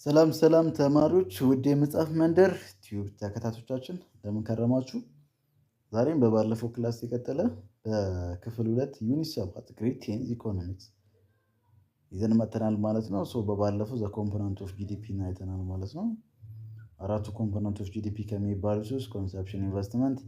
ሰላም ተማሪዎች ውድ የመጽሐፍ መንደር ቲዩብ ተከታታዮቻችን እንደምን ከረማችሁ? ዛሬም በባለፈው ክላስ የቀጠለ በክፍል 2 ዩኒት 7 ግሬድ 10 ኢኮኖሚክስ ይዘን መጥተናል ማለት ነው። በባለፈው ዘ ኮምፖነንት ኦፍ ጂዲፒ አይተናል ማለት ነው። አራቱ ኮምፖነንት ኦፍ ጂዲፒ ከሚባሉት ውስጥ ኮንሰፕሽን፣ ኢንቨስትመንት፣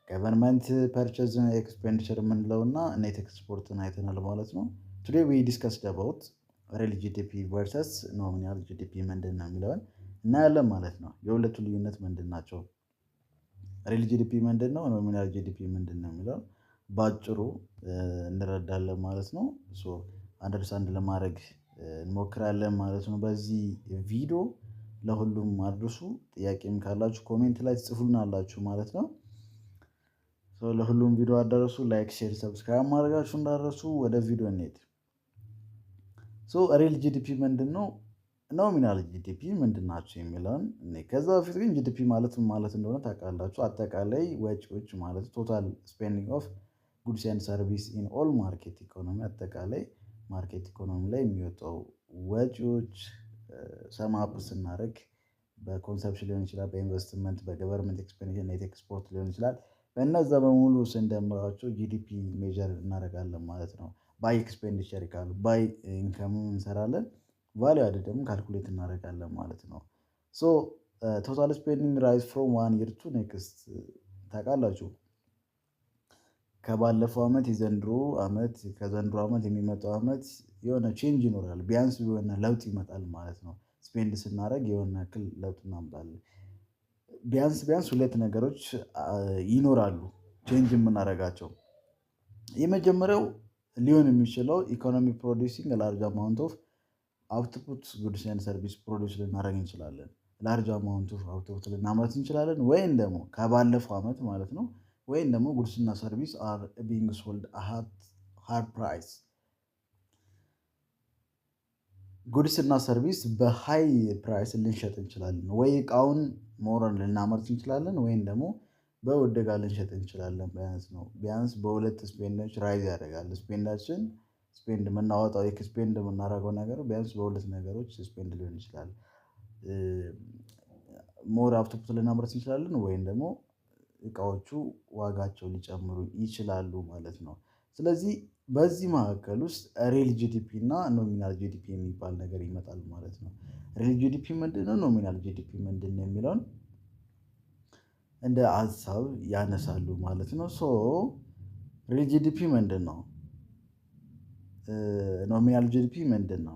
ገቨርንመንት ፐርቼዝ፣ ኤክስፔንዲቸር የምንለውና ኔት ኤክስፖርትን አይተናል ማለት ነው። ቱዴይ ዊ ዲስከስድ አባውት ሪል ጂዲፒ ቨርሰስ ኖሚናል ጂዲፒ ምንድን ነው የሚለውን እናያለን ማለት ነው። የሁለቱ ልዩነት ምንድን ናቸው? ሪል ጂዲፒ ምንድን ነው፣ ኖሚናል ጂዲፒ ምንድን ነው የሚለውን በአጭሩ እንረዳለን ማለት ነው። አንደርስታንድ ለማድረግ እንሞክራለን ማለት ነው። በዚህ ቪዲዮ ለሁሉም አድርሱ። ጥያቄም ካላችሁ ኮሜንት ላይ ትጽፉልናላችሁ ማለት ነው። ለሁሉም ቪዲዮ አዳረሱ። ላይክ፣ ሼር፣ ሰብስክራይብ ማድረጋችሁ እንዳደረሱ። ወደ ቪዲዮ እንሄድ። ሪል ጂዲፒ ምንድን ነው፣ ኖሚናል ጂዲፒ ምንድን ናቸው የሚለውን ከዛ በፊት ግን ጂዲፒ ማለት እንደሆነ ታውቃላችሁ። አጠቃላይ ወጪዎች ማለት ቶታል ስፔንዲንግ ኦፍ ጉድስ ኤንድ ሰርቪስ ኢን ኦል ማርኬት ኢኮኖሚ፣ አጠቃላይ ማርኬት ኢኮኖሚ ላይ የሚወጣው ወጪዎች ሰማፕ ስናደርግ በኮንሰፕሽን ሊሆን ይችላል፣ በኢንቨስትመንት፣ በገቨርንመንት ኤክስፔንዲቸር፣ ኔት ኤክስፖርት ሊሆን ይችላል። በእነዛ በሙሉ ስንደምራቸው ጂዲፒ ሜጀር እናደርጋለን ማለት ነው። ባይ ኤክስፔንዲቸር ይካሉ ባይ ኢንከም እንሰራለን፣ ቫልዩ አድ ደግሞ ካልኩሌት እናደርጋለን ማለት ነው። ቶታል ስፔንዲንግ ራይዝ ፍሮም ዋን ይር ቱ ኔክስት ታውቃላችሁ። ከባለፈው ዓመት የዘንድሮ ዓመት ከዘንድሮ ዓመት የሚመጣው ዓመት የሆነ ቼንጅ ይኖራል። ቢያንስ የሆነ ለውጥ ይመጣል ማለት ነው። ስፔንድ ስናደርግ የሆነ ያክል ለውጥ እናምጣለን። ቢያንስ ሁለት ነገሮች ይኖራሉ ቼንጅ የምናደርጋቸው። የመጀመሪያው ሊሆን የሚችለው ኢኮኖሚ ፕሮዲውሲንግ ላርጅ አማውንት ኦፍ አውትፑት ጉድስ ኤንድ ሰርቪስ ፕሮዲውስ ልናደርግ እንችላለን። ላርጅ አማውንት ኦፍ አውትፑት ልናመርት እንችላለን፣ ወይም ደግሞ ከባለፈው ዓመት ማለት ነው። ወይም ደግሞ ጉድስና ሰርቪስ አር ቢንግ ሶልድ ሃርድ ፕራይስ፣ ጉድስና ሰርቪስ በሃይ ፕራይስ ልንሸጥ እንችላለን። ወይ እቃውን ሞረን ልናመርት እንችላለን፣ ወይም ደግሞ በውድ ጋር ልንሸጥ እንችላለን። ቢያንስ በሁለት ስፔንዶች ራይዝ ያደርጋል። ስፔንድ የምናወጣው ኤክስፔንድ የምናደርገው ነገር ቢያንስ በሁለት ነገሮች ስፔንድ ሊሆን ይችላል። ሞር አውትፑት ልናመርት እንችላለን፣ ወይም ደግሞ እቃዎቹ ዋጋቸው ሊጨምሩ ይችላሉ ማለት ነው። ስለዚህ በዚህ መካከል ውስጥ ሪል ጂዲፒ እና ኖሚናል ጂዲፒ የሚባል ነገር ይመጣል ማለት ነው። ሪል ጂዲፒ ምንድን ነው፣ ኖሚናል ጂዲፒ ምንድን ነው የሚለውን እንደ ሀሳብ ያነሳሉ ማለት ነው። ሪል ጂዲፒ ምንድን ነው፣ ኖሚናል ጂዲፒ ምንድን ነው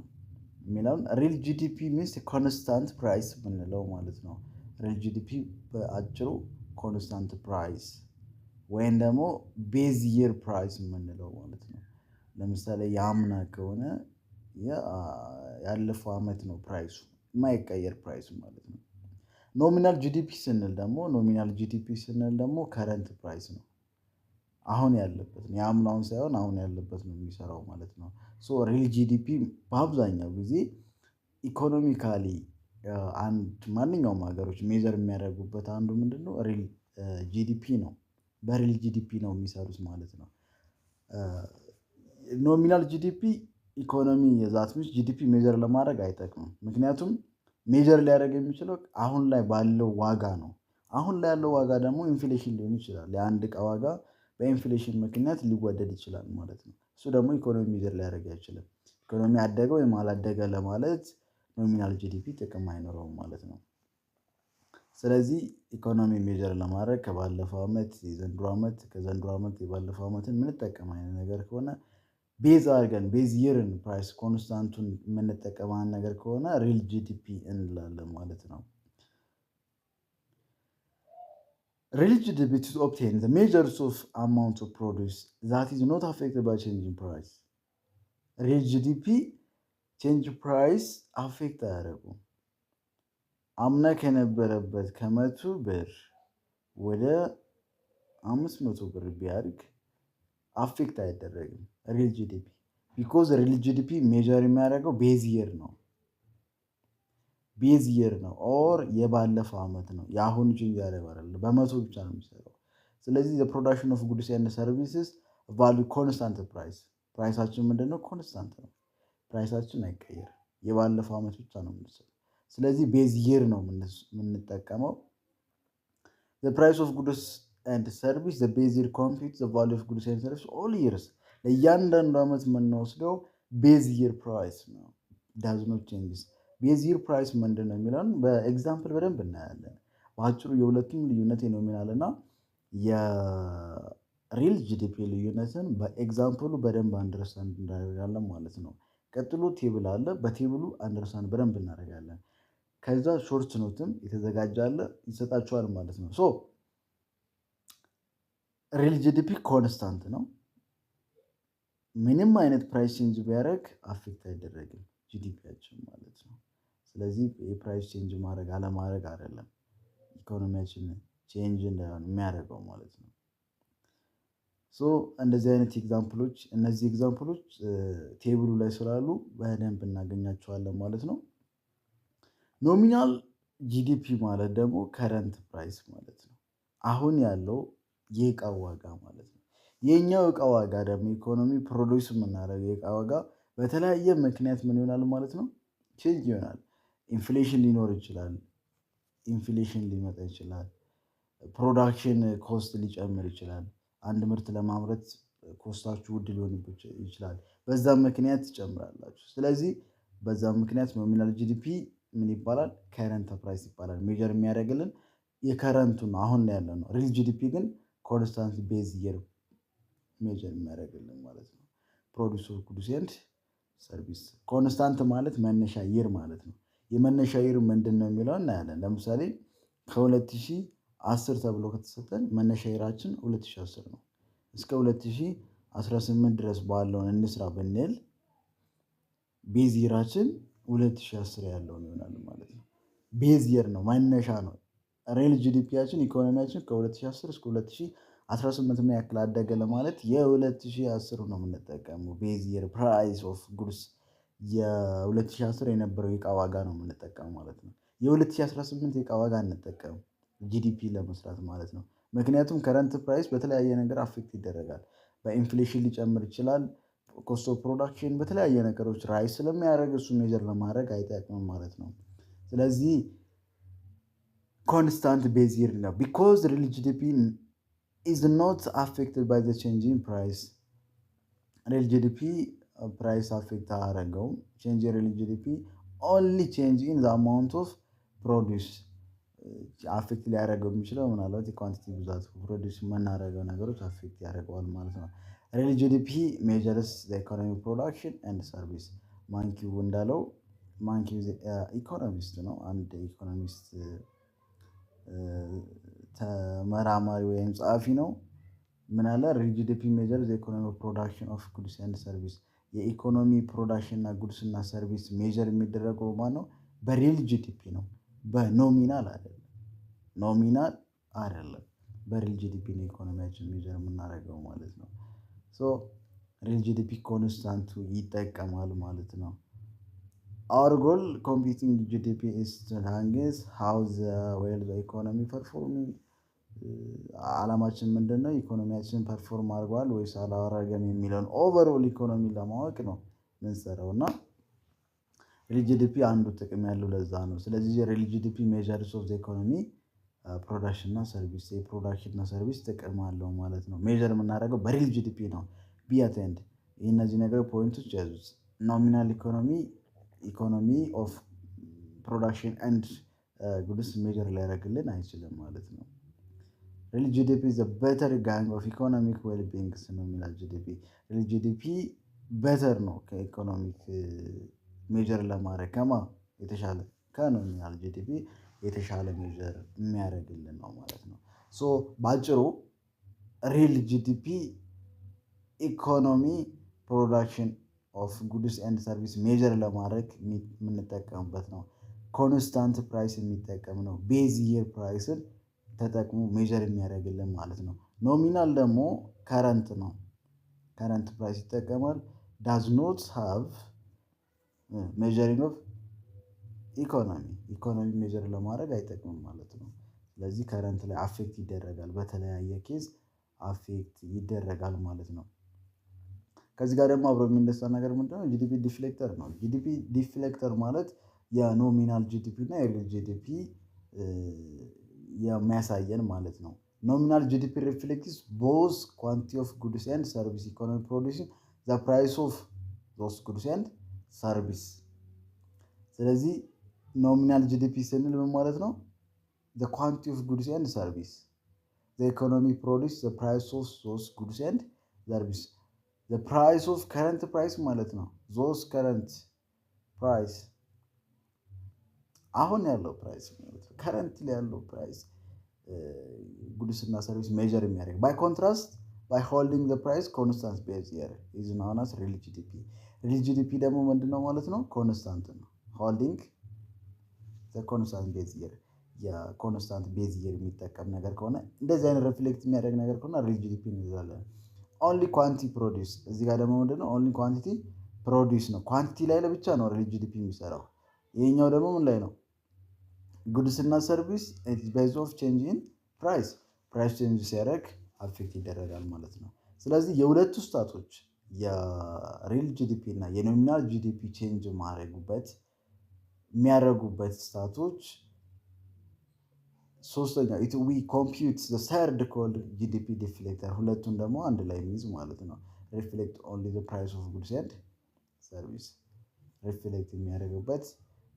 የሚለውን ሪል ጂዲፒ ሚንስ ኮንስታንት ፕራይስ የምንለው ማለት ነው። ሪል ጂዲፒ በአጭሩ ኮንስታንት ፕራይስ ወይም ደግሞ ቤዝ ይር ፕራይስ የምንለው ማለት ነው። ለምሳሌ የአምና ከሆነ ያለፈው ዓመት ነው ፕራይሱ፣ የማይቀየር ፕራይሱ ማለት ነው። ኖሚናል ጂዲፒ ስንል ደግሞ ከረንት ፕራይስ ነው፣ አሁን ያለበት ነው። የአምናውን ሳይሆን አሁን ያለበት ነው የሚሰራው ማለት ነው። ሪል ጂዲፒ በአብዛኛው ጊዜ ኢኮኖሚካሊ ማንኛውም ሀገሮች ሜጀር የሚያደርጉበት አንዱ ምንድነው ሪል ጂዲፒ ነው። በሪል ጂዲፒ ነው የሚሰሩት ማለት ነው። ኖሚናል ጂዲፒ ኢኮኖሚ የዛት ሚንስ ጂዲፒ ሜጀር ለማድረግ አይጠቅምም። ምክንያቱም ሜጀር ሊያደርግ የሚችለው አሁን ላይ ባለው ዋጋ ነው። አሁን ላይ ያለው ዋጋ ደግሞ ኢንፍሌሽን ሊሆን ይችላል። የአንድ ዕቃ ዋጋ በኢንፍሌሽን ምክንያት ሊወደድ ይችላል ማለት ነው። እሱ ደግሞ ኢኮኖሚ ሜጀር ሊያደርግ አይችልም። ኢኮኖሚ አደገ ወይም አላደገ ለማለት ኖሚናል ጂዲፒ ጥቅም አይኖረውም ማለት ነው። ስለዚህ ኢኮኖሚ ሜጀር ለማድረግ ከባለፈው ዓመት የዘንድሮ ዓመት፣ ከዘንድሮ ዓመት የባለፈው ዓመትን የምንጠቀም አይነት ነገር ከሆነ ቤዝ አድርገን ቤዝ ይርን ፕራይስ ኮንስታንቱን የምንጠቀም ነገር ከሆነ ሪል ጂዲፒ እንላለን ማለት ነው። ሪል ጂዲፒ to obtain the measures of amount of produce that is not affected by changing price። ሪል ጂዲፒ ቼንጅ ፕራይስ አፌክት አያደርጉም። አምና ከነበረበት ከመቶ ብር ወደ 500 ብር ቢያድግ አፌክት አይደረግም ሪል ጂዲፒ። ቢኮዝ ሪል ጂዲፒ ሜጀር የሚያደርገው ቤዝ ይር ነው ኦር የባለፈው ዓመት ነው። የአሁኑ ቼንጅ ያደርጋል፣ በመቶ ብቻ ነው የሚሰራው። ስለዚህ ፕሮዳክሽን ኦፍ ጉድስ ኤንድ ሰርቪስስ ቫልዩ ኮንስታንት ፕራይሳችን ምንድነው? ኮንስታንት ነው። ፕራይሳችን አይቀየርም። የባለፈው ዓመት ብቻ ነው የምንሰራው። ስለዚህ ቤዝ ይር ነው የምንጠቀመው። ፕራይስ ኦፍ ጉድስ ኤንድ ሰርቪስ ቤዝ ይር ኮምፒት ቫሉ ኦፍ ጉድስ ኤንድ ሰርቪስ ኦል ይርስ። ለእያንዳንዱ ዓመት የምንወስደው ቤዝ ይር ፕራይስ ነው። ዳዝ ኖት ቼንጅስ። ቤዝ ይር ፕራይስ ምንድን ነው የሚለውን በኤግዛምፕል በደንብ እናያለን። በአጭሩ የሁለቱም ልዩነት ኖሚናል እና የሪል ጂዲፒ ልዩነትን በኤግዛምፕሉ በደንብ አንደርስታንድ እናደርጋለን ማለት ነው። ቀጥሎ ቴብል አለ። በቴብሉ አንደርስታንድ በደንብ እናደርጋለን። ከዛ ሾርት ኖትም የተዘጋጃለ ይሰጣቸዋል ማለት ነው። ሶ ሪል ጂዲፒ ኮንስታንት ነው። ምንም አይነት ፕራይስ ቼንጅ ቢያደርግ አፌክት አይደረግም ጂዲፒያችን ማለት ነው። ስለዚህ የፕራይስ ቼንጅ ማድረግ አለማድረግ አይደለም ኢኮኖሚያችን ቼንጅ እንዳይሆን የሚያደርገው ማለት ነው። ሶ እንደዚህ አይነት ኤግዛምፕሎች እነዚህ ኤግዛምፕሎች ቴብሉ ላይ ስላሉ በደንብ እናገኛቸዋለን ማለት ነው። ኖሚናል ጂዲፒ ማለት ደግሞ ከረንት ፕራይስ ማለት ነው። አሁን ያለው የእቃ ዋጋ ማለት ነው። የኛው እቃ ዋጋ ደግሞ ኢኮኖሚ ፕሮዲውስ የምናደርገው የእቃ ዋጋ በተለያየ ምክንያት ምን ይሆናል ማለት ነው? ቼንጅ ይሆናል። ኢንፍሌሽን ሊኖር ይችላል። ኢንፍሌሽን ሊመጣ ይችላል። ፕሮዳክሽን ኮስት ሊጨምር ይችላል። አንድ ምርት ለማምረት ኮስታችሁ ውድ ሊሆን ይችላል። በዛም ምክንያት ትጨምራላችሁ። ስለዚህ በዛም ምክንያት ኖሚናል ጂዲፒ ምን ይባላል? ከረንት ፕራይስ ይባላል። ሜጀር የሚያደርግልን የከረንቱ ነው፣ አሁን ላይ ያለ ነው። ሪል ጂዲፒ ግን ኮንስታንት ቤዝ ይር ሜጀር የሚያደርግልን ማለት ነው። ፕሮዲውስ ኦፍ ጉድስ ኤንድ ሰርቪስ። ኮንስታንት ማለት መነሻ ይር ማለት ነው። የመነሻ ይር ምንድን ነው የሚለው እናያለን። ለምሳሌ ከ2010 ተብሎ ከተሰጠን መነሻ ይራችን 2010 ነው። እስከ 2018 ድረስ ባለውን እንስራ ብንል ቤዝ ይራችን 2010 ያለውን ይሆናል ማለት ነው። ቤዝ ይር ነው፣ መነሻ ነው። ሪል ጂዲፒያችን ኢኮኖሚያችን ከ2010 እስከ 2018 ምን ያክል አደገ ለማለት የ2010 ነው የምንጠቀመው። ቤዝ ይር ፕራይስ ኦፍ ጉድስ የ2010 የነበረው የእቃ ዋጋ ነው የምንጠቀመው ማለት ነው። የ2018 የእቃ ዋጋ እንጠቀም ጂዲፒ ለመስራት ማለት ነው። ምክንያቱም ከረንት ፕራይስ በተለያየ ነገር አፌክት ይደረጋል። በኢንፍሌሽን ሊጨምር ይችላል። ኮስት ኦፍ ፕሮዳክሽን በተለያየ ነገሮች ራይስ ስለሚያደርግ እሱ ሜጀር ለማድረግ አይጠቅምም ማለት ነው። ስለዚህ ኮንስታንት ቤዝ ይር ነው። ቢኮዝ ሪል ጂዲፒ ኢዝ ኖት አፌክትድ ባይ ዘ ቼንጅ ኢን ፕራይስ። ሪል ጂዲፒ ፕራይስ አፌክት አያደርገውም። ቼንጅ ሪል ጂዲፒ ኦንሊ ቼንጅ ኢን ዘ አማውንት ኦፍ ፕሮዲውስ አፌክት ሊያደርገው የሚችለው ምናልባት የኳንቲቲ ብዛት ፕሮዲውስ የምናደርገው ነገሮች አፌክት ያደርገዋል ማለት ነው። ሪል ጂዲፒ ሜጀርስ ዘ ኢኮኖሚ ፕሮዳክሽን ኤንድ ሰርቪስ። ማንኪው እንዳለው ማንኪው ኢኮኖሚስት ነው። አንድ ኢኮኖሚስት ተመራማሪ ወይም ጸሐፊ ነው። ምን አለ? ሪል ጂዲፒ ሜጀር ዘ ኢኮኖሚ ፕሮዳክሽን ኦፍ ጉድስ ኤንድ ሰርቪስ። የኢኮኖሚ ፕሮዳክሽን እና ጉድስ እና ሰርቪስ ሜጀር የሚደረገው ማን ነው? በሪል ጂዲፒ ነው፣ በኖሚናል አይደለም። ኖሚናል አይደለም፣ በሪል ጂዲፒ ነው ኢኮኖሚያችን ሜጀር የምናደርገው ማለት ነው። ሶ ሪል ጂዲፒ ኮንስታንቱ ይጠቀማል ማለት ነው። አወር ጎል ኮምፒቲንግ ጂዲፒ ኢዝ ሃንግስ ሃው ዘ ዌል ዘ ኢኮኖሚ ፐርፎርሚንግ። አላማችን ምንድን ነው? ኢኮኖሚያችን ፐርፎርም አድርጓል ወይስ አላረገም የሚለውን ኦቨርኦል ኢኮኖሚ ለማወቅ ነው ምንሰራው እና ሪል ጂዲፒ አንዱ ጥቅም ያለው ለዛ ነው። ስለዚህ ሪል ጂዲፒ ሜጀርስ ኦፍ ዘ ኢኮኖሚ ፕሮዳክሽን እና ሰርቪስ። የፕሮዳክሽን እና ሰርቪስ ጥቅም አለው ማለት ነው። ሜጀር የምናደርገው በሪል ጂዲፒ ነው። ቢ አቴንድ እነዚህ ነገር ፖይንቶች ያዙት። ኖሚናል ኢኮኖሚ ኦፍ ፕሮዳክሽን ኤንድ ጉድስ ሜጀር ሊያደርግልን አይችልም ማለት ነው። ሪል ጂዲፒ ዘ በተር ጋንግ ኦፍ ኢኮኖሚክ ዌል ቢንግስ ነው የሚላል ጂዲፒ። ሪል ጂዲፒ በተር ነው ከኢኮኖሚክ ሜጀር ለማድረግ ከማ የተሻለ ከኖሚናል ጂዲፒ የተሻለ ሜጀር የሚያደርግልን ነው ማለት ነው። ሶ በአጭሩ ሪል ጂዲፒ ኢኮኖሚ ፕሮዳክሽን ኦፍ ጉድስ ኤንድ ሰርቪስ ሜጀር ለማድረግ የምንጠቀምበት ነው። ኮንስታንት ፕራይስ የሚጠቀም ነው። ቤዝ ይር ፕራይስን ተጠቅሞ ሜጀር የሚያደርግልን ማለት ነው። ኖሚናል ደግሞ ከረንት ነው። ከረንት ፕራይስ ይጠቀማል። ዳዝ ኖት ሃቭ ሜጀሪንግ ኦፍ ኢኮኖሚ ሜጀር ለማድረግ አይጠቅምም ማለት ነው። ስለዚህ ከረንት ላይ አፌክት ይደረጋል፣ በተለያየ ኬዝ አፌክት ይደረጋል ማለት ነው። ከዚህ ጋር ደግሞ አብሮ የሚነሳ ነገር ምንድነው? ጂዲፒ ዲፍሌክተር ነው። ጂዲፒ ዲፍሌክተር ማለት የኖሚናል ጂዲፒ እና የሪል ጂዲፒ የሚያሳየን ማለት ነው። ኖሚናል ጂዲፒ ሪፍሌክትስ ቦዝ ኳንቲቲ ኦፍ ጉድስ ኤንድ ሰርቪስ ኢኮኖሚ ፕሮዲውሲንግ ዘ ፕራይስ ኦፍ ዞስ ጉድስ ኤንድ ሰርቪስ። ስለዚህ ኖሚናል ጂዲፒ ስንል ምን ማለት ነው? ዘ ኳንቲቲ ኦፍ ጉድስ ኤንድ ሰርቪስ ዘ ኢኮኖሚ ፕሮዲውስ ዘ ፕራይስ ኦፍ ዞስ ጉድስ ኤንድ ሰርቪስ። ዘ ፕራይስ ኦፍ ከረንት ፕራይስ ማለት ነው። ዞስ ከረንት ፕራይስ አሁን ያለው ፕራይስ ከረንት ላይ ያለው ፕራይስ ጉድስ እና ሰርቪስ ሜጀር የሚያደርግ ባይ ኮንትራስት ባይ ሆልዲንግ ዘ ፕራይስ ኮንስታንት ቤዝ ኢየር ኢዝ ናውን አስ ሪል ጂዲፒ። ሪል ጂዲፒ ደግሞ ምንድነው ማለት ነው? ኮንስታንት ነው። ሆልዲንግ ዘ ኮንስታንት ቤዝ ኢየር የኮንስታንት ቤዝ ኢየር የሚጠቀም ነገር ከሆነ እንደዚህ አይነት ሪፍሌክት የሚያደርግ ነገር ከሆነ ሪል ጂዲፒ እንይዛለን። ኦንሊ ኳንቲቲ ፕሮዲውስ እዚህ ጋር ደግሞ ምንድነው? ኦንሊ ኳንቲቲ ፕሮዲውስ ነው። ኳንቲቲ ላይ ለብቻ ነው ሪል ጂዲፒ የሚሰራው። ይሄኛው ደግሞ ምን ላይ ነው? ጉድስ እና ሰርቪስ ቤዝ ኦፍ ቼንጅ ኢን ፕራይስ ፕራይስ ቼንጅ ሲያደርግ አፌክት ይደረጋል ማለት ነው። ስለዚህ የሁለቱ ስታቶች የሪል ጂዲፒ እና የኖሚናል ጂዲፒ ቼንጅ የሚያደርጉበት ስታቶች ሶስተኛው ዊ ኮምፒውት ዘ ሰርድ ኮልድ ጂዲፒ ዲፍሌክተር ሁለቱን ደግሞ አንድ ላይ የሚይዝ ማለት ነው። ሪፍሌክት ኦንሊ ዘ ፕራይስ ኦፍ ጉድስ ኤንድ ሰርቪስ ሪፍሌክት የሚያደርግበት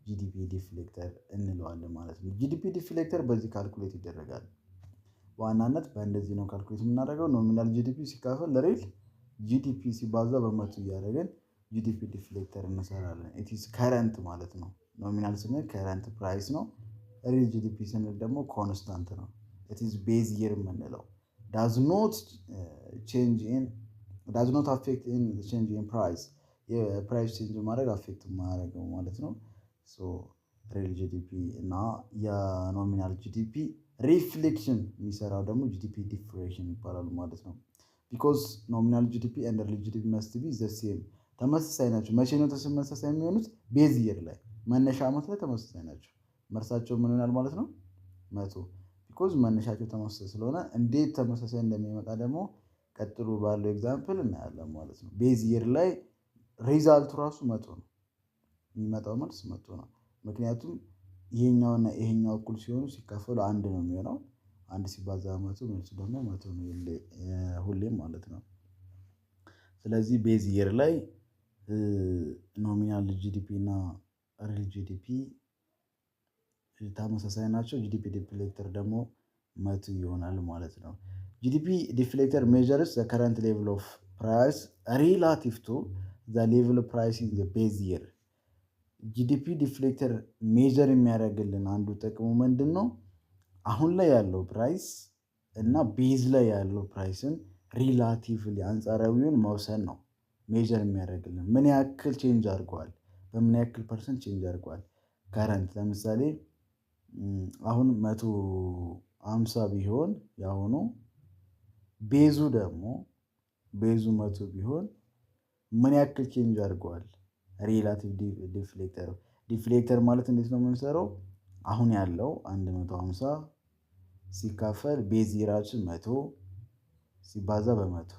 ጂዲፒ ዲፍሌክተር እንለዋለን ማለት ነው። ጂዲፒ ዲፍሌክተር በዚህ ካልኩሌት ይደረጋል። በዋናነት በእንደዚህ ነው ካልኩሌት የምናደርገው። ኖሚናል ጂዲፒ ሲካፈል ለሪል ጂዲፒ ሲባዛ በመቶ እያደረግን ጂዲፒ ዲፍሌክተር እንሰራለን። ኢትስ ከረንት ማለት ነው። ኖሚናል ስንል ከረንት ፕራይስ ነው። ሪል ጂዲፒ ስንል ደግሞ ኮንስታንት ነው። ኢትስ ቤዝ ኢየር የምንለው ዳዝ ኖት አፌክት ኢን ቼንጅ ኢን ፕራይስ የፕራይስ ቼንጅ ማድረግ አፌክት ማድረገው ማለት ነው። ሪል ጂዲፒ እና የኖሚናል ጂዲፒ ሪፍሌክሽን የሚሰራው ደግሞ ጂዲፒ ዲፍሌክሽን ይባላሉ ማለት ነው። ቢኮዝ ኖሚናል ጂዲፒ ኤንድ ሪል ጂዲፒ መስት ቢ ዘ ሴም ተመሳሳይ ናቸው። መቼ ነው ተመሳሳይ የሚሆኑት? ቤዝ ኢየር ላይ መነሻ ዓመት ላይ ተመሳሳይ ናቸው። መርሳቸው ምን ይሆናል ማለት ነው? 100 ቢኮዝ መነሻቸው ተመሳሳይ ስለሆነ እንዴት ተመሳሳይ እንደሚመጣ ደግሞ ቀጥሎ ባለው ኤግዛምፕል እናያለን ማለት ነው። ቤዝ ኢየር ላይ ሪዛልቱ ራሱ 100 ነው። የሚመጣው መልስ 100 ነው። ምክንያቱም ይሄኛውና ይሄኛው እኩል ሲሆኑ ሲካፈሉ አንድ ነው የሚሆነው። አንድ ሲባዛ 100 መልሱ ደግሞ 100 ነው ሁሌም ማለት ነው። ስለዚህ ቤዝ ኢየር ላይ ኖሚናል ጂዲፒ እና ሪል ጂዲፒ ተመሳሳይ ናቸው። ጂዲፒ ዲፍሌክተር ደግሞ 100 ይሆናል ማለት ነው። ጂዲፒ ዲፍሌክተር ሜዠርስ ዘ ከረንት ሌቭል ኦፍ ፕራይስ ሪላቲቭ ቱ ዘ ሌቭል ፕራይስ ኢን ዘ ቤዝ ኢየር። ጂዲፒ ዲፍሌክተር ሜጀር የሚያደርግልን አንዱ ጥቅሙ ምንድን ነው? አሁን ላይ ያለው ፕራይስ እና ቤዝ ላይ ያለው ፕራይስን ሪላቲቭሊ አንጻራዊውን መውሰን ነው ሜጀር የሚያደርግልን። ምን ያክል ቼንጅ አድርጓል፣ በምን ያክል ፐርሰንት ቼንጅ አድርጓል። ከረንት ለምሳሌ አሁን 150 ቢሆን ያሁኑ ቤዙ 100 ቢሆን ምን ያክል ቼንጅ አድርጓል። ሪላቲቭ ዲፍሌክተር ማለት እንዴት ነው የምንሰራው? አሁን ያለው 150 ሲካፈል ቤዝ ኢየራችን 100 ሲባዛ በ100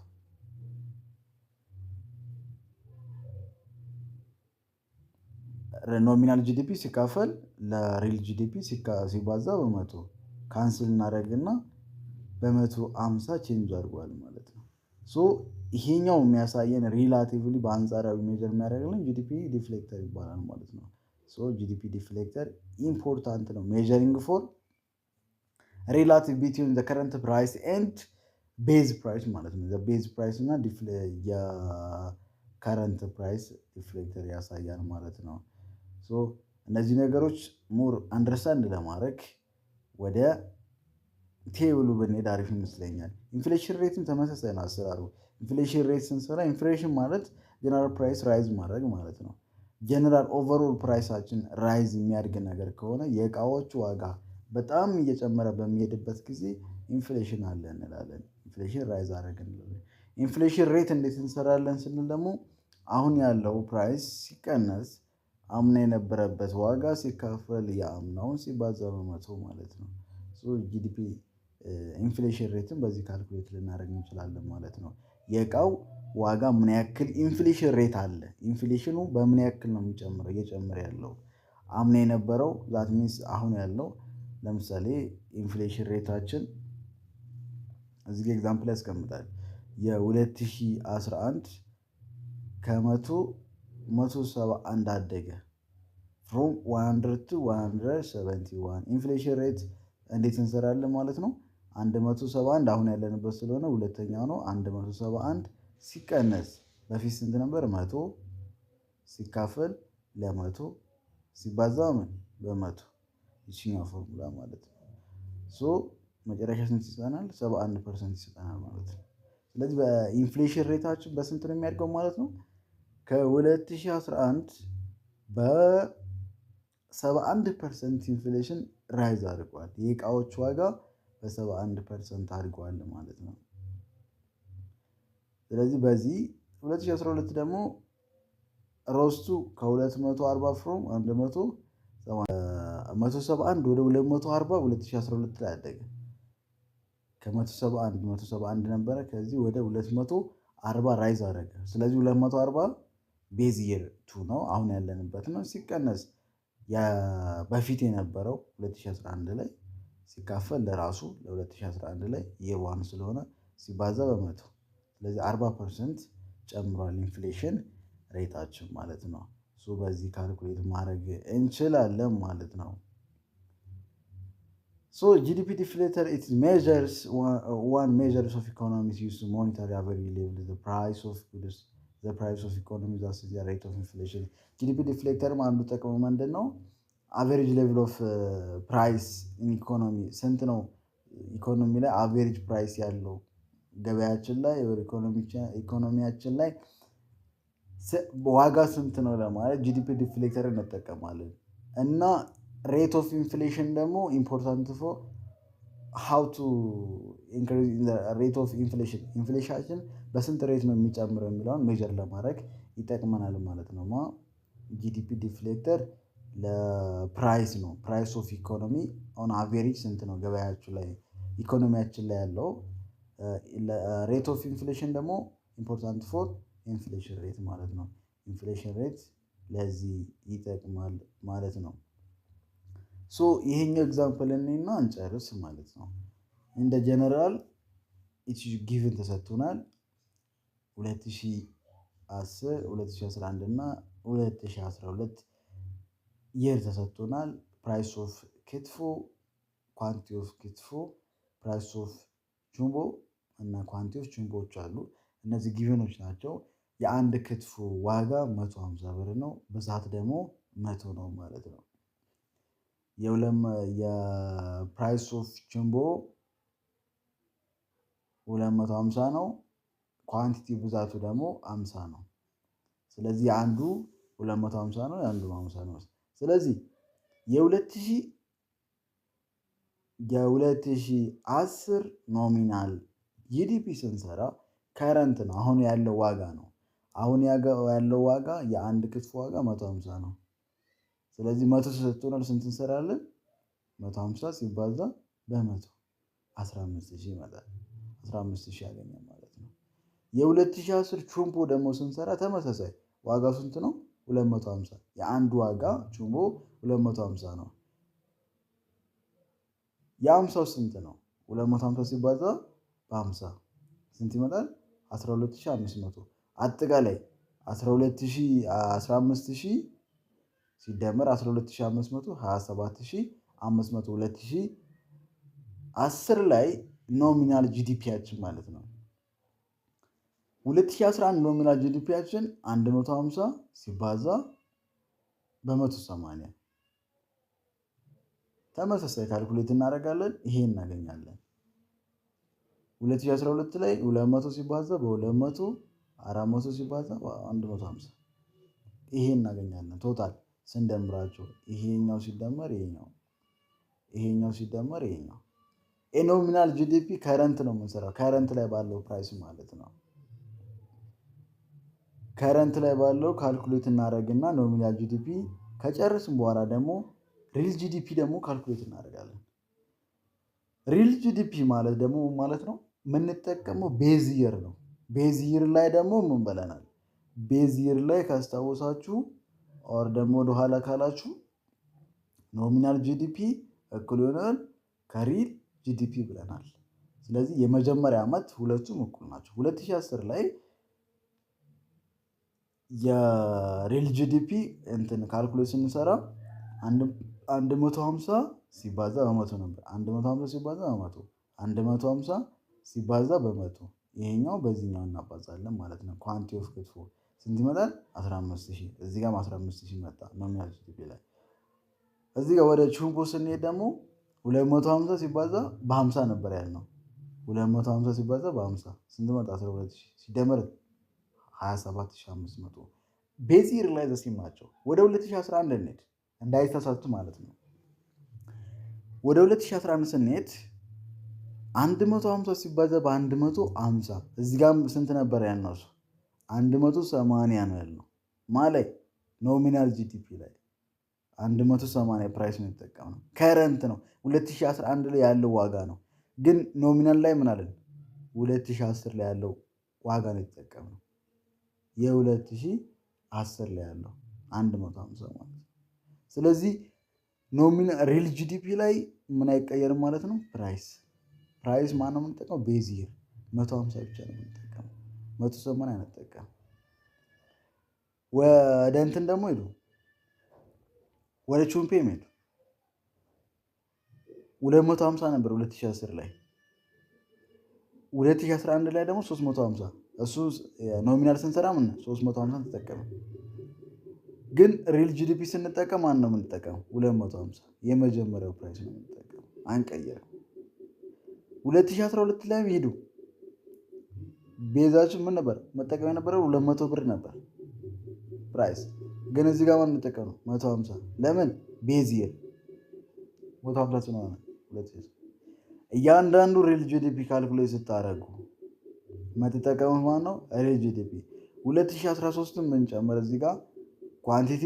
ኖሚናል ጂዲፒ ሲካፈል ለሪል ጂዲፒ ሲባዛ በ100 ካንስል እናደርግና በ150 ቼንጅ አድርጓል ማለት ነው። ይሄኛው የሚያሳየን ሪላቲቭሊ በአንጻራዊ ሜጀር የሚያደርግልን ጂዲፒ ዲፍሌክተር ይባላል ማለት ነው። ጂዲፒ ዲፍሌክተር ኢምፖርታንት ነው ሜጀሪንግ ፎር ሪላቲቭ ቢትዊን ዘ ከረንት ፕራይስ ኤንድ ቤዝ ፕራይስ ማለት ነው። ቤዝ ፕራይስ እና የከረንት ፕራይስ ዲፍሌክተር ያሳያል ማለት ነው። እነዚህ ነገሮች ሞር አንደርስታንድ ለማድረግ ወደ ቴብሉ ብንሄድ አሪፍ ይመስለኛል። ኢንፍሌሽን ሬትም ተመሳሳይ ነው አሰራሩ። ኢንፍሌሽን ሬት ስንሰራ ኢንፍሌሽን ማለት ጀነራል ፕራይስ ራይዝ ማድረግ ማለት ነው። ጀነራል ኦቨርኦል ፕራይሳችን ራይዝ የሚያድግ ነገር ከሆነ የእቃዎቹ ዋጋ በጣም እየጨመረ በሚሄድበት ጊዜ ኢንፍሌሽን አለ እንላለን። ኢንፍሌሽን ራይዝ አደረገ እንላለን። ኢንፍሌሽን ሬት እንዴት እንሰራለን ስንል ደግሞ አሁን ያለው ፕራይስ ሲቀነስ አምና የነበረበት ዋጋ ሲካፈል የአምናውን ሲባዛ በ100 ማለት ነው። ጂዲፒ ኢንፍሌሽን ሬትን በዚህ ካልኩሌት ልናደርግ እንችላለን ማለት ነው። የእቃው ዋጋ ምን ያክል ኢንፍሌሽን ሬት አለ፣ ኢንፍሌሽኑ በምን ያክል ነው የሚጨምረው እየጨመረ ያለው። አምና የነበረው ዛት ሚንስ አሁን ያለው ለምሳሌ ኢንፍሌሽን ሬታችን እዚህ ጋር ኤግዛምፕል ያስቀምጣል። የ2011 ከመቶ 171 አደገ። ፍሮም 100 to 171 ኢንፍሌሽን ሬት እንዴት እንሰራለን ማለት ነው። 171 አሁን ያለንበት ስለሆነ ሁለተኛው ነው። 171 ሲቀነስ በፊት ስንት ነበር? 100 ሲካፈል ለመቶ ሲባዛ ምን በመቶ ይችኛው ፎርሙላ ማለት ነው። ሶ መጨረሻ ስንት ይሰጠናል? 71% ይሰጠናል ማለት ነው። ስለዚህ በኢንፍሌሽን ሬታችን በስንት ነው የሚያድገው ማለት ነው? ከ2011 በ71% ኢንፍሌሽን ራይዝ አድርጓል። የእቃዎች ዋጋ በ71% አድርጓል ማለት ነው። ስለዚህ በዚህ 2012 ደግሞ ሮስቱ ከ240 ፍሮም 171 ወደ 240 2012 ላይ አደገ። ከ171 171 ነበረ። ከዚህ ወደ 240 ራይዝ አደረገ። ስለዚህ 240 ቤዝ ይር 2 ነው አሁን ያለንበት ነው። ሲቀነስ በፊት የነበረው 2011 ላይ ሲካፈል ለራሱ ለ2011 ላይ ይር 1 ስለሆነ ሲባዛ በመቶ ስለዚህ 40% ጨምሯል ኢንፍሌሽን ሬታችን ማለት ነው። በዚህ ካልኩሌት ማድረግ እንችላለን ማለት ነው። ጂዲፒ ዲፍሌተር ኢት ሜዠርስ ዋን ሜዠርስ ኦፍ ኢኮኖሚስ ዩዝ ቱ ሞኒተር አቨሬጅ ሌቭል ዘ ፕራይስ ኦፍ ጉድስ ዘ ፕራይስ ኦፍ ኢኮኖሚ ዛት ዘ ሬት ኦፍ ኢንፍሌሽን። ጂዲፒ ዲፍሌክተርም አንዱ ጥቅሙ ምንድን ነው? አቨሬጅ ሌቭል ኦፍ ፕራይስ ኢኮኖሚ ስንት ነው? ኢኮኖሚ ላይ አቨሬጅ ፕራይስ ያለው ገበያችን ላይ ኢኮኖሚያችን ላይ ዋጋ ስንት ነው ለማለት ጂዲፒ ዲፍሌክተር እንጠቀማለን። እና ሬት ኦፍ ኢንፍሌሽን ደግሞ ኢምፖርታንት ፎር ሃው ቱ ኢንክሪዝ ሬት ኦፍ ኢንፍሌሽን ኢንፍሌሽን በስንት ሬት ነው የሚጨምረው የሚለውን ሜጀር ለማድረግ ይጠቅመናል ማለት ነው። ጂዲፒ ዲፍሌክተር ለፕራይስ ነው። ፕራይስ ኦፍ ኢኮኖሚ ኦን አቬሬጅ ስንት ነው ገበያችሁ ላይ ኢኮኖሚያችን ላይ ያለው። ሬት ኦፍ ኢንፍሌሽን ደግሞ ኢምፖርታንት ፎር ኢንፍሌሽን ሬት ማለት ነው። ኢንፍሌሽን ሬት ለዚህ ይጠቅማል ማለት ነው። ይሄኛው ኤግዛምፕል እኔና እንጨርስ ማለት ነው። እንደ ጀነራል ጊቭን ተሰጥቶናል 2010 2011 እና 2012 የር ተሰጥቶናል። ፕራይስ ኦፍ ክትፎ፣ ኳንቲ ኦፍ ክትፎ፣ ፕራይስ ኦፍ ጁምቦ እና ኳንቲ ኦፍ ጁምቦዎች አሉ። እነዚህ ጊቭኖች ናቸው። የአንድ ክትፎ ዋጋ 150 ብር ነው። ብዛት ደግሞ 100 ነው ማለት ነው። የፕራይስ ኦፍ ጁምቦ 250 ነው። ኳንቲቲ ብዛቱ ደግሞ 50 ነው። ስለዚህ የአንዱ 250 ነው፣ የአንዱ 50 ነው። ስለዚህ የ2010 ኖሚናል ጂዲፒ ስንሰራ ከረንት ነው፣ አሁን ያለው ዋጋ ነው። አሁን ያለው ዋጋ የአንድ ክትፎ ዋጋ 150 ነው። ስለዚህ 100 ተሰጥቶናል። ስንት እንሰራለን? 150 ሲባዛ በ100 15000 ይመጣል። 15000 ያገኛል ማለት ነው። የ2010 ቹምቦ ደግሞ ስንሰራ ተመሳሳይ ዋጋው ስንት ነው? 250። የአንዱ ዋጋ ቹምቦ 250 ነው። የ50 ስንት ነው? 250 ሲባዛ በ50 ስንት ይመጣል? 12500። አጠቃላይ 15000 ሲደመር 12500 27500 2010 ላይ ኖሚናል ጂዲፒያችን ማለት ነው። 2011 ኖሚናል ጂዲፒያችን 150 ሲባዛ በ180 ተመሳሳይ ካልኩሌት እናደርጋለን። ይሄ እናገኛለን። 2012 ላይ 200 ሲባዛ በ200 400 ሲባዛ በ150 ይሄ እናገኛለን። ቶታል ስንደምራቸው ይሄኛው ሲደመር ይሄኛው፣ ይሄኛው ሲደመር ይሄኛው። ኖሚናል ጂዲፒ ከረንት ነው የምንሰራው፣ ከረንት ላይ ባለው ፕራይስ ማለት ነው። ከረንት ላይ ባለው ካልኩሌት እናደርግና ኖሚናል ጂዲፒ ከጨረስን በኋላ ደግሞ ሪል ጂዲፒ ደግሞ ካልኩሌት እናደርጋለን። ሪል ጂዲፒ ማለት ደግሞ ማለት ነው የምንጠቀመው ቤዝ ይር ነው። ቤዝ ይር ላይ ደግሞ ምን ብለናል? ቤዝ ይር ላይ ካስታወሳችሁ ኦር ደግሞ ወደኋላ ካላችሁ ኖሚናል ጂዲፒ እኩል ይሆናል ከሪል ጂዲፒ ብለናል። ስለዚህ የመጀመሪያ ዓመት ሁለቱም እኩል ናቸው። 2010 ላይ የሪል ጂዲፒ እንትን ካልኩሌት ስንሰራ 150 ሲባዛ በመቶ ነበር። 150 ሲባዛ በመቶ 150 ሲባዛ በመቶ ይሄኛው በዚህኛው እናባዛለን ማለት ነው። ኳንቲ ኦፍ ክትፎ ስንት ይመጣል? 15000። እዚህ ጋር 15000 መጣ ኖሚናል ጂዲፒ ላይ። እዚህ ጋር ወደ ቹምቦ ስንሄድ ደግሞ 250 ሲባዛ በ50 ነበር ያልነው። 250 ሲባዛ በ50 ስንት መጣ? 12000 ሲደመር 27500። ቤዚ ሪላይዘሲቭ ናቸው። ወደ 2011 እንሄድ እንዳይሳሳቱ ማለት ነው። ወደ 2011 ስንሄድ 150 ሲባዛ በ150 እዚህ ጋር ስንት ነበር ያልነው? 180 ነው ያልነው ማለት ኖሚናል ጂዲፒ ላይ 180 ፕራይስ ነው የተጠቀምነው። ከረንት ነው 2011 ላይ ያለው ዋጋ ነው። ግን ኖሚናል ላይ ምን አለን? 2010 ላይ ያለው ዋጋ ነው የተጠቀምነው። የ2010 ላይ ያለው 150 ማለት ነው። ስለዚህ ኖሚናል ሪል ጂዲፒ ላይ ምን አይቀየርም ማለት ነው። ፕራይስ ማነው የምንጠቀመው? ቤዝ ይር 150 ብቻ ነው የምንጠቀመው። 180 አንጠቀም። ወደ እንትን ደግሞ ሄዱ ወደ ቹምፔ ሄዱ 250 ነበር 2010 ላይ። 2011 ላይ ደግሞ 350 እሱ ኖሚናል ስንሰራ ምን 350 ተጠቀመ። ግን ሪል ጂዲፒ ስንጠቀም ማን ነው የምንጠቀመው? 250 የመጀመሪያው ፕራይስ ነው የምንጠቀመው። አንቀየርም። 2012 ላይ ሄዱ ቤዛችን ምን ነበር መጠቀም የነበረው? 200 ብር ነበር ፕራይስ። ግን እዚህ ጋር ማን የምንጠቀመው? 150። ለምን? ቤዝ ይር 150 ስለሆነ። እያንዳንዱ ሪል ጂዲፒ ካልኩሌት ስታደርጉ የምትጠቀሙት ማን ነው? ሪል ጂዲፒ። 2013ም ብንጨምር እዚህ ጋር ኳንቲቲ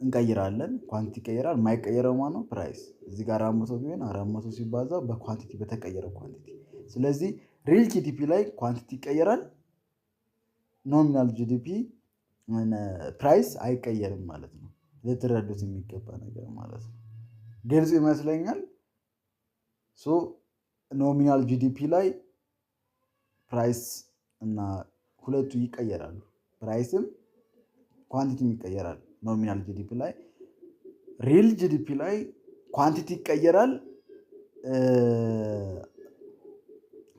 እንቀይራለን። ኳንቲቲ ይቀየራል። የማይቀየረው ማን ነው? ፕራይስ። እዚህ ጋር 400 ቢሆን 400 ሲባዛ በኳንቲቲ በተቀየረው ኳንቲቲ። ስለዚህ ሪል ጂዲፒ ላይ ኳንቲቲ ይቀየራል። ኖሚናል ጂዲፒ ፕራይስ አይቀየርም ማለት ነው። ልትረዱት የሚገባ ነገር ማለት ነው። ግልጽ ይመስለኛል። ኖሚናል ጂዲፒ ላይ ፕራይስ እና ሁለቱ ይቀየራሉ። ፕራይስም ኳንቲቲም ይቀየራል። ኖሚናል ጂዲፒ ላይ ሪል ጂዲፒ ላይ ኳንቲቲ ይቀየራል።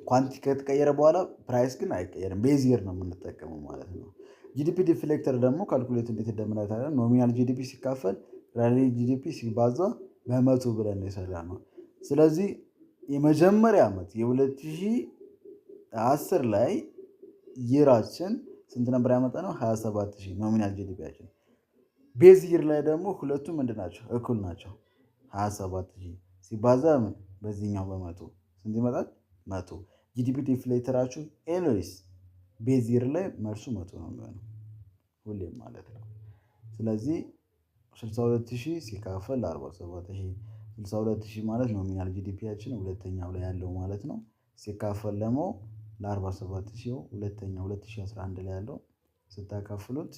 ኳንቲቲ ከተቀየረ በኋላ ፕራይስ ግን አይቀየርም። ቤዝ ይር ነው የምንጠቀመው ማለት ነው። ጂዲፒ ዲፍሌክተር ደግሞ ካልኩሌት እንዴት እንደምናደርግ ኖሚናል ጂዲፒ ሲካፈል ሪል ጂዲፒ ሲባዛ በመቶ ብለን የሰራነው። ስለዚህ የመጀመሪያ ዓመት የ2010 ላይ ይራችን ስንት ነበር ያመጣነው? 27000 ኖሚናል ጂዲፒያችን። ቤዝ ይር ላይ ደግሞ ሁለቱም ምንድን ናቸው? እኩል ናቸው። 27000 ሲባዛ በዚህኛው በመቶ ስንት ይመጣል? 100። ጂዲፒ ዲፍሌተራችሁ ኤልዌይስ ቤዝ ይር ላይ መልሱ 100 ነው የሚሆነው ሁሌም ማለት ነው። ስለዚህ 62000 ሲካፈል 47000 62000 ማለት ኖሚናል ጂዲፒያችን ሁለተኛው ላይ ያለው ማለት ነው። ሲካፈል ደግሞ ለ47000 ሁለተኛው 2011 ላይ ያለው ስታካፍሉት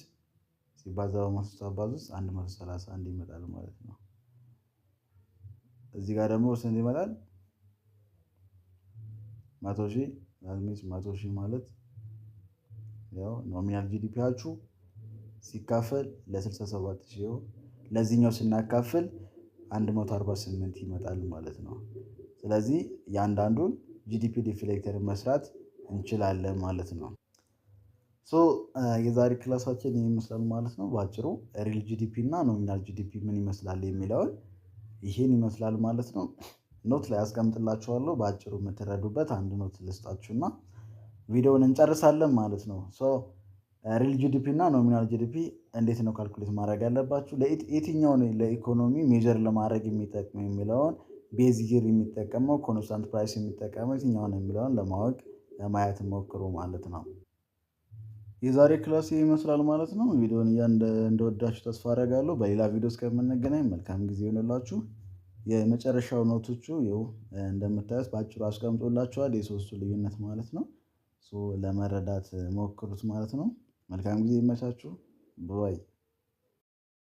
ሲባዛ በ100 አባዙት 131 ይመጣል ማለት ነው። እዚህ ጋር ደግሞ ስንት ይመጣል? 100000 100000 ማለት ያው ኖሚናል ጂዲፒያችሁ ሲካፈል ለ67000 ለዚህኛው ስናካፍል 148 ይመጣል ማለት ነው። ስለዚህ ያንዳንዱን ጂዲፒ ዲፍሌክተር መስራት እንችላለን ማለት ነው። የዛሬ ክላሳችን ይመስላል ማለት ነው። በአጭሩ ሪል ጂዲፒ እና ኖሚናል ጂዲፒ ምን ይመስላል የሚለውን ይሄን ይመስላል ማለት ነው። ኖት ላይ አስቀምጥላችኋለሁ። በአጭሩ የምትረዱበት አንድ ኖት ልስጣችሁና ቪዲዮውን እንጨርሳለን ማለት ነው። ሪል ጂዲፒ እና ኖሚናል ጂዲፒ እንዴት ነው ካልኩሌት ማድረግ ያለባችሁ? የትኛውን ለኢኮኖሚ ሜጀር ለማድረግ የሚጠቅመው የሚለውን ቤዝ ይር የሚጠቀመው ኮንስታንት ፕራይስ የሚጠቀመው የትኛውን የሚለውን ለማወቅ ለማየት ሞክሩ ማለት ነው። የዛሬ ክላስ ይመስላል ማለት ነው። ቪዲዮውን እንደወዳችሁ ተስፋ አደርጋለሁ። በሌላ ቪዲዮ እስከምንገናኝ መልካም ጊዜ ይሆንላችሁ። የመጨረሻው ኖቶቹ ይኸው እንደምታዩት በአጭሩ አስቀምጦላችኋል። የሶስቱ ልዩነት ማለት ነው። ለመረዳት ሞክሩት ማለት ነው። መልካም ጊዜ ይመቻችሁ። ባይ